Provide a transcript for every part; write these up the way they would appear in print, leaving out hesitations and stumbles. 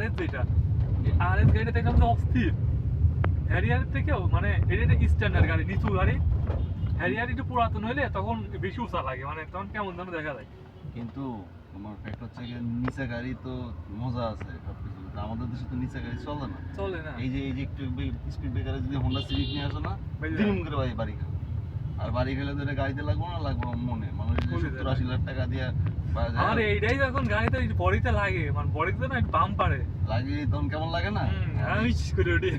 RS যেটা, এই RS গাড়িটা দেখলাম যে অস্থির। হ্যারিয়ারের থেকেও মানে এটা একটা স্ট্যান্ডার্ড গাড়ি, নিচু গাড়ি। হ্যারিয়ার একটু পুরাতন হইলে তখন বেশি উঁচা লাগে, মানে তখন কেমন যেন দেখা যায়। কিন্তু তোমার ফ্যাক্ট হচ্ছে গিয়ে নিচে গাড়ি তো মজা আছে সবকিছু, কিন্তু আমাদের দেশে তো নিচে গাড়ি চলে না। চলে না। এই যে একটু স্পিড ব্রেকারে যদি হোন্ডা সিভিক নিয়ে আসো না, বাইরে দিন করে বাড়ি খাও। আর বাড়ি খেলে তো এটা গাড়িতে লাগবো না, লাগবো মনে মানুষ যে খুবই 70-80 লাখ টাকা দিয়ে আর এইটাই যখন গাড়িতে বডিতে লাগে, মানে বডিতে না বাম পারে লাগে, তখন কেমন লাগে না? আমি করে উঠি।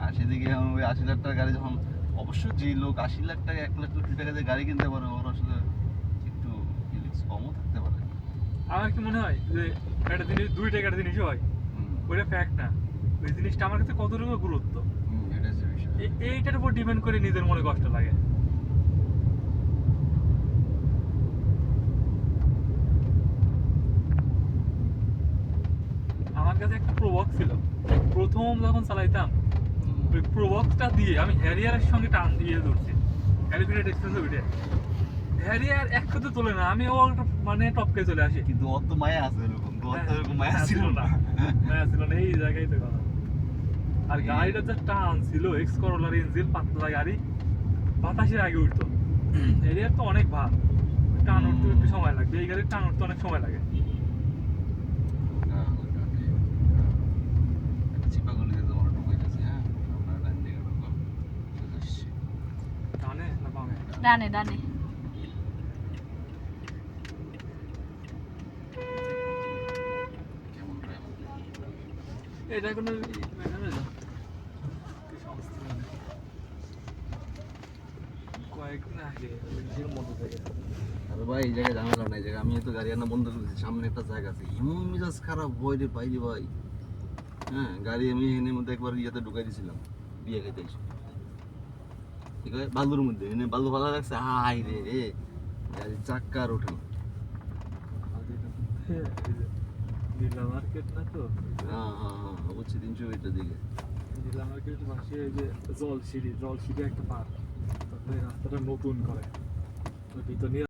আর সেদিকে এখন ওই 80 লাখ টাকা গাড়ি যখন, অবশ্য যে লোক 80 লাখ টাকা 1 লাখ কোটি টাকা দিয়ে গাড়ি কিনতে পারে, ওর আসলে একটু ফিলিংস কমও থাকতে পারে। আমার কি মনে হয় যে একটা জিনিস 2 টাকার জিনিস হয়, ওইটা ফ্যাক্ট না, ওই জিনিসটা আমার কাছে কতটুকু গুরুত্ব এটা হচ্ছে বিষয়। এইটার উপর ডিপেন্ড করে নিজের মনে কষ্ট লাগে। আমার কাছে একটা প্রোবক্স ছিল, প্রথম যখন চালাইতাম ওই প্রোবক্সটা দিয়ে আমি হ্যারিয়ারের সঙ্গে টান দিয়ে ধরছি এলিভেটেড এক্সপ্রেসে উঠে। হ্যারিয়ার এক কথা তোলে না, আমি ও মানে টপকে চলে আসি। কিন্তু অত মায়া আছে এরকম, তো অত এরকম মায়া ছিল না। মায়া ছিল না, এই জায়গায় তো কথা। আর গাড়িটার যে টান ছিল, এক্স করোলার ইঞ্জিন, পাতলা গাড়ি, বাতাসের আগে উঠতো। হ্যারিয়ার তো অনেক ভার, টান উঠতে একটু সময় লাগবে, এই গাড়ির টান উঠতে অনেক সময় লাগে। চিপাগুলিতে তোমার ঢুকে গেছে। হ্যাঁ, আমরা ডান দিকে ঢুকলাম, চলে আসছি। ডানে না বামে? ডানে ডানে। কেমন ড্রাইভার? এটা কোনো কয়েকদিন আগে নিজের মধ্যে থেকে আরে ভাই, এই জায়গায় ঝামেলা নাই, এই জায়গায় আমি তো গাড়ি আনা বন্ধ করেছি, সামনে একটা জায়গা আছে, এমন মেজাজ খারাপ হয় রে ভাই রে ভাই। হ্যাঁ, গাড়ি আমি এনে মধ্যে একবার ইয়েতে ঢুকাই দিয়েছিলাম, বিয়ে খেতে এসে, ঠিক আছে, বালুর মধ্যে এনে বালু ফালা রাখছে, হাই রে রে, গাড়ির চাক্কা আর ওঠে না। নীলা মার্কেট না তো? হ্যাঁ হ্যাঁ হ্যাঁ, বুঝছি, 300 মিটার দিকে। নীলা মার্কেটের পাশে এই যে জলসিঁড়ি একটা পার্ক, তারপরে রাস্তাটা নতুন করে, ওই ভিতর নিয়ে